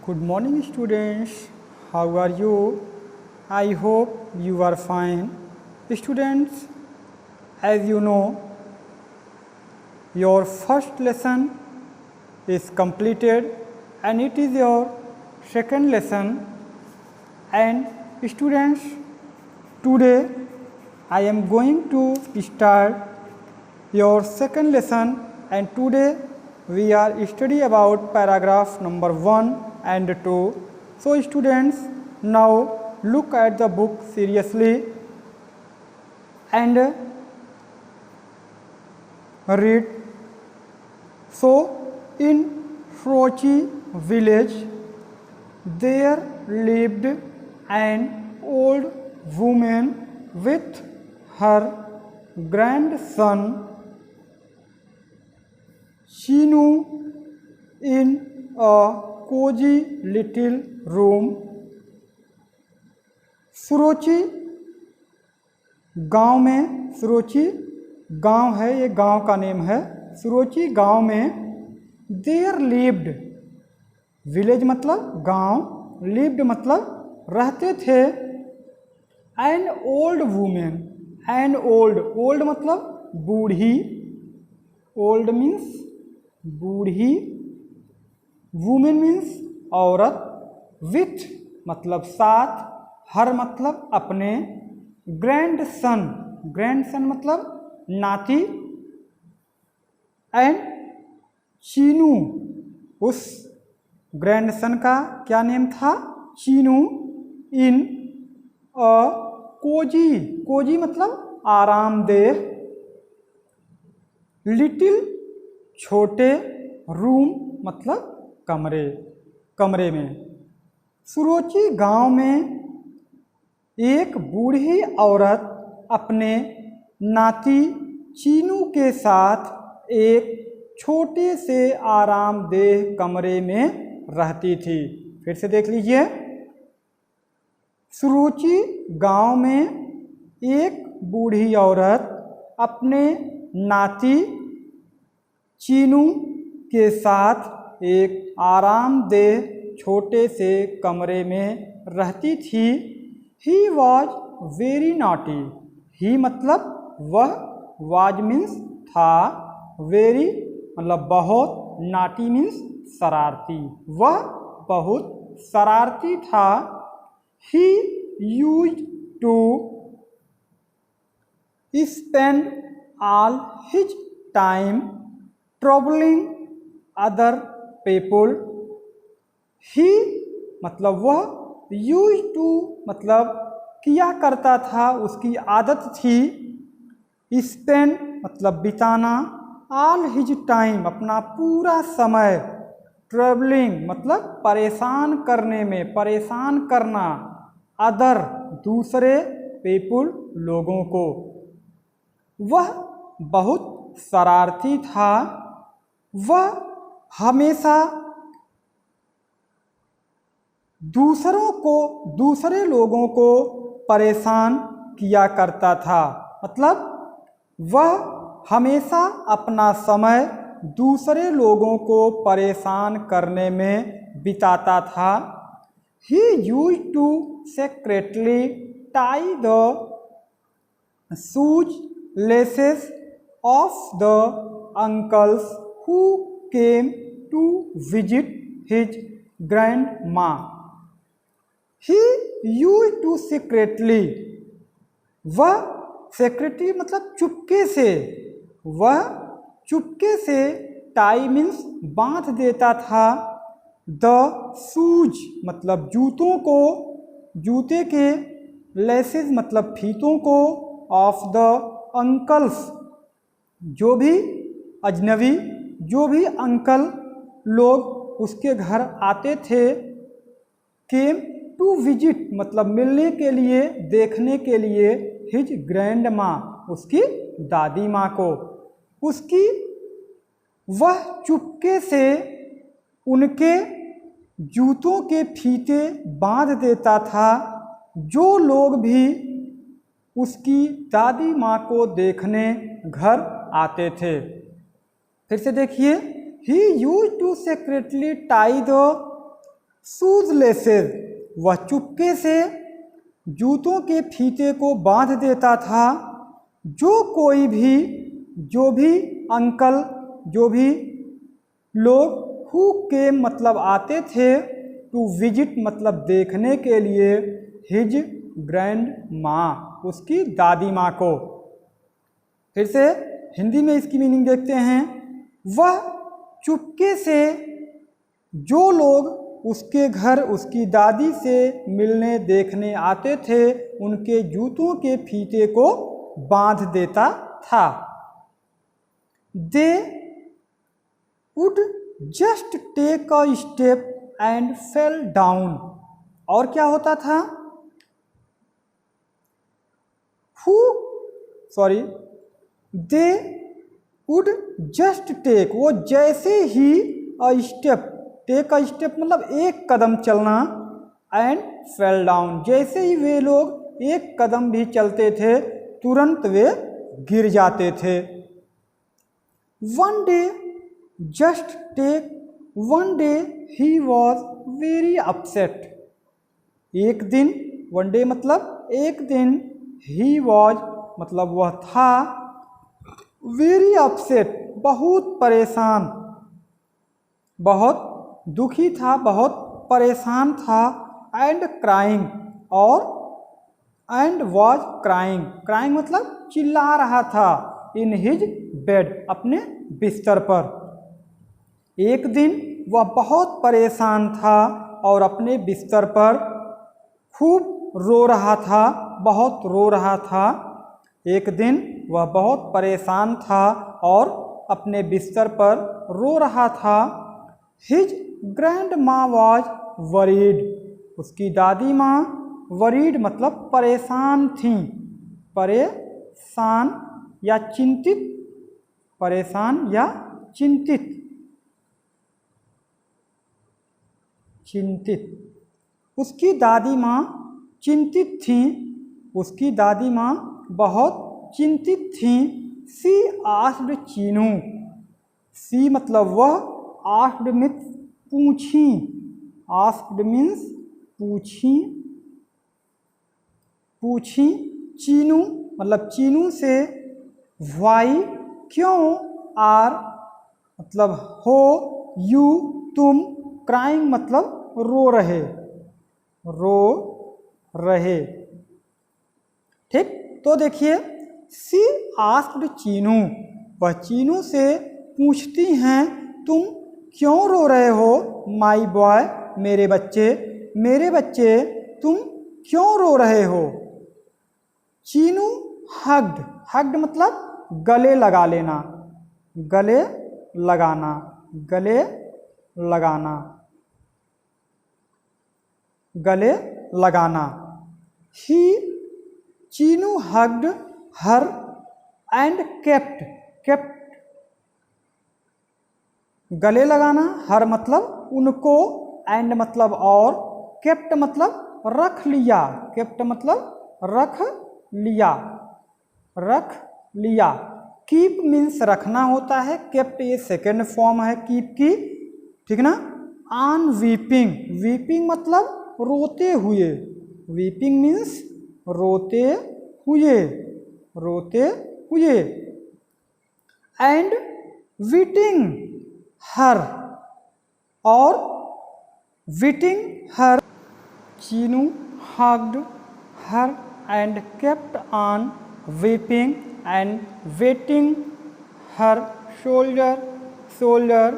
Good morning, students. How are you? I hope you are fine. Students, as you know, your first lesson is completed and it is your second lesson. And students, today I am going to start your second lesson, and today we are study about paragraph number 1 and 2. So students, now look at the book seriously and read. So in Surochi village there lived an old woman with her grandson Chinu in a cozy little room. सुरोची गांव में, सुरोची गांव है, ये गांव का name है। सुरोची गांव में देयर लिव्ड, विलेज मतलब गांव, लिव्ड मतलब रहते थे, an old women, an old, old मतलब बूढ़ी, ओल्ड मीन्स बूढ़ी, वुमेन मीन्स औरत, विथ मतलब साथ, हर मतलब अपने, ग्रैंड सन, ग्रैंड सन मतलब नाती, एंड चीनू, उस ग्रैंड सन का क्या नेम था? चीनू, इन अ कोजी, कोजी मतलब आरामदेह, लिटिल छोटे, रूम मतलब कमरे, कमरे में। सुरोची गांव में एक बूढ़ी औरत अपने नाती चीनू के साथ एक छोटे से आरामदेह कमरे में रहती थी। फिर से देख लीजिए, सुरोची गांव में एक बूढ़ी औरत अपने नाती चीनू के साथ एक आरामदेह छोटे से कमरे में रहती थी। ही वॉज वेरी नॉटी, ही मतलब वह, वाज मीन्स था, वेरी मतलब बहुत, नाटी मीन्स शरारती, वह बहुत शरारती था। He used to spend all his time troubling other people, he मतलब वह, यूज टू मतलब किया करता था, उसकी आदत थी, स्पेंड मतलब बिताना, ऑल हिज टाइम अपना पूरा समय, ट्रैवलिंग मतलब परेशान करने में, परेशान करना, अदर दूसरे, पीपुल लोगों को। वह बहुत शरारती था, वह हमेशा दूसरों को, दूसरे लोगों को परेशान किया करता था, मतलब वह हमेशा अपना समय दूसरे लोगों को परेशान करने में बिताता था। He used to secretly tie the shoes laces of the uncles who came to visit his grandma. He used to secretly, वह secretly मतलब चुपके से, वह चुपके से, टाई मीन्स बांध देता था, द शूज मतलब जूतों को, जूते के, लेसेस मतलब फीतों को, ऑफ द अंकल्स जो भी अजनबी, जो भी अंकल लोग उसके घर आते थे, केम टू विजिट मतलब मिलने के लिए, देखने के लिए, हिज ग्रैंड माँ उसकी दादी माँ को, उसकी, वह चुपके से उनके जूतों के फीते बांध देता था, जो लोग भी उसकी दादी माँ को देखने घर आते थे। फिर से देखिए, he used to secretly tie the shoes laces, वह चुपके से जूतों के फीते को बांध देता था। जो भी अंकल, जो भी लोग हु के मतलब आते थे, टू विजिट मतलब देखने के लिए, हिज ग्रैंड माँ, उसकी दादी माँ को। फिर से हिंदी में इसकी मीनिंग देखते हैं। वह चुपके से जो लोग उसके घर उसकी दादी से मिलने देखने आते थे, उनके जूतों के फीते को बांध देता था। They would just take a step and fell down. और क्या होता था? दे वुड जस्ट टेक, वो जैसे ही a step, take a step मतलब एक कदम चलना, एंड फेल डाउन, जैसे ही वे लोग एक कदम भी चलते थे तुरंत वे गिर जाते थे। One day he was very upset. एक दिन, वन डे मतलब एक दिन, ही वॉज मतलब वह था, वेरी अपसेट बहुत परेशान, बहुत दुखी था, बहुत परेशान था, एंड क्राइंग और एंड वॉज क्राइंग, क्राइंग मतलब चिल्ला रहा था, इन हिज बेड अपने बिस्तर पर। एक दिन वह बहुत परेशान था और अपने बिस्तर पर खूब रो रहा था, बहुत रो रहा था। एक दिन वह बहुत परेशान था और अपने बिस्तर पर रो रहा था। हिज ग्रैंड माँ वॉज वरीड, उसकी दादी माँ, वरीड मतलब परेशान थी, परेशान या चिंतित, परेशान या चिंतित, चिंतित। उसकी दादी माँ चिंतित थी, उसकी दादी माँ बहुत चिंतित थी। सी आस्क्ड चीनू, सी मतलब वह, आस्क्ड मीन्स पूछी, आस्क्ड मीन्स पूछी, पूछी, चीनू मतलब चीनू से, व्हाई क्यों, आर मतलब हो, यू तुम, क्राइंग मतलब रो रहे, रो रहे। ठीक, तो देखिए, सी आस्क्ड चीनू, वह चीनू से पूछती हैं, तुम क्यों रो रहे हो माई बॉय, मेरे बच्चे, मेरे बच्चे तुम क्यों रो रहे हो। चीनू हग्ड, हग्ड मतलब गले लगा लेना, गले लगाना, गले लगाना, गले लगाना। He Cheenu hugged her and kept, kept गले लगाना, हर मतलब उनको, एंड मतलब और, केप्ट मतलब रख लिया, केप्ट मतलब रख लिया, रख लिया। कीप मीन्स रखना होता है, केप्ट ये सेकेंड फॉर्म है कीप की, ठीक ना। ऑन वीपिंग, वीपिंग मतलब रोते हुए, वीपिंग मीन्स रोते हुए, रोते हुए। एंड विटिंग हर, और waiting her, Cheenu hugged her and kept on weeping and wetting her shoulder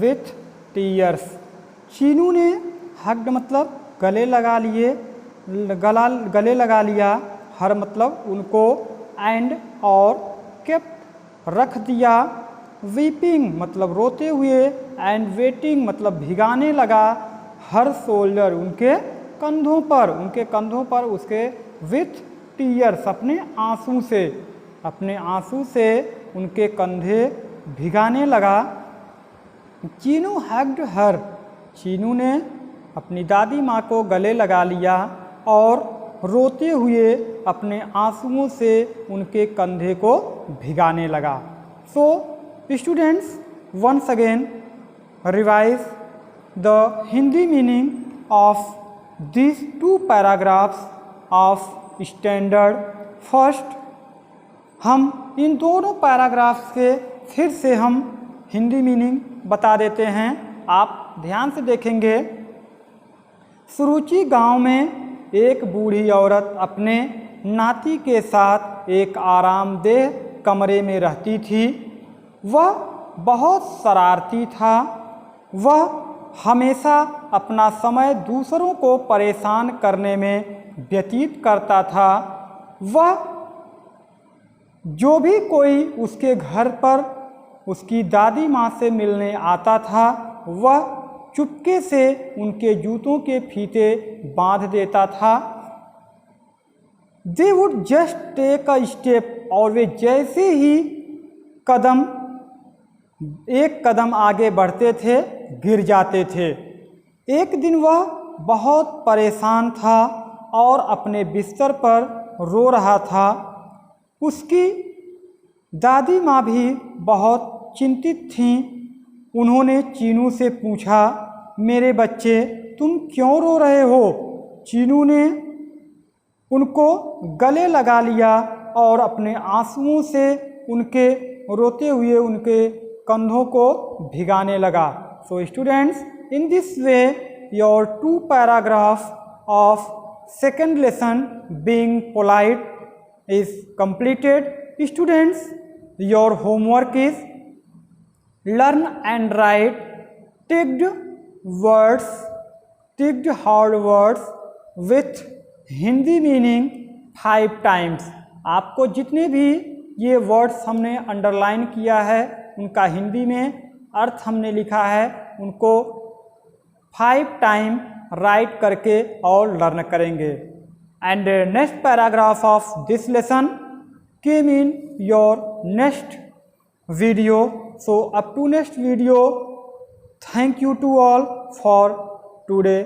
with tears। Chinu ने हग्ड मतलब गले लगा लिए, गले लगा लिया, हर मतलब उनको, एंड और, केप्ट रख दिया, वीपिंग मतलब रोते हुए, एंड वेटिंग मतलब भिगाने लगा, हर शोल्डर उनके कंधों पर, उनके कंधों पर उसके, विथ टीयर्स अपने आंसू से, अपने आंसू से उनके कंधे भिगाने लगा। चीनू हग्ड हर, चीनू ने अपनी दादी माँ को गले लगा लिया और रोते हुए अपने आंसुओं से उनके कंधे को भिगाने लगा। So students, once again revise the Hindi meaning of these two paragraphs of standard first। हम इन दोनों पैराग्राफ्स के फिर से हम हिंदी मीनिंग बता देते हैं। आप ध्यान से देखेंगे। सुरुचि गांव में एक बूढ़ी औरत अपने नाती के साथ एक आरामदेह कमरे में रहती थी। वह बहुत शरारती था। वह हमेशा अपना समय दूसरों को परेशान करने में व्यतीत करता था। वह जो भी कोई उसके घर पर उसकी दादी माँ से मिलने आता था, वह चुपके से उनके जूतों के फीते बांध देता था। They would just take a step, और वे जैसे ही एक कदम आगे बढ़ते थे गिर जाते थे। एक दिन वह बहुत परेशान था और अपने बिस्तर पर रो रहा था। उसकी दादी माँ भी बहुत चिंतित थीं। उन्होंने चीनू से पूछा, मेरे बच्चे तुम क्यों रो रहे हो? चीनू ने उनको गले लगा लिया और अपने आंसुओं से उनके रोते हुए उनके कंधों को भिगाने लगा। So students, in this way your 2 paragraphs of second lesson being polite is completed। Students, your homework is learn and write ticked words, ticked hard words with Hindi meaning 5 times। आपको जितने भी ये वर्ड्स हमने अंडरलाइन किया है उनका हिंदी में अर्थ हमने लिखा है, उनको 5 टाइम राइट करके और लर्न करेंगे। And next paragraph of this lesson came in your next video। So up to next video, thank you to all for today।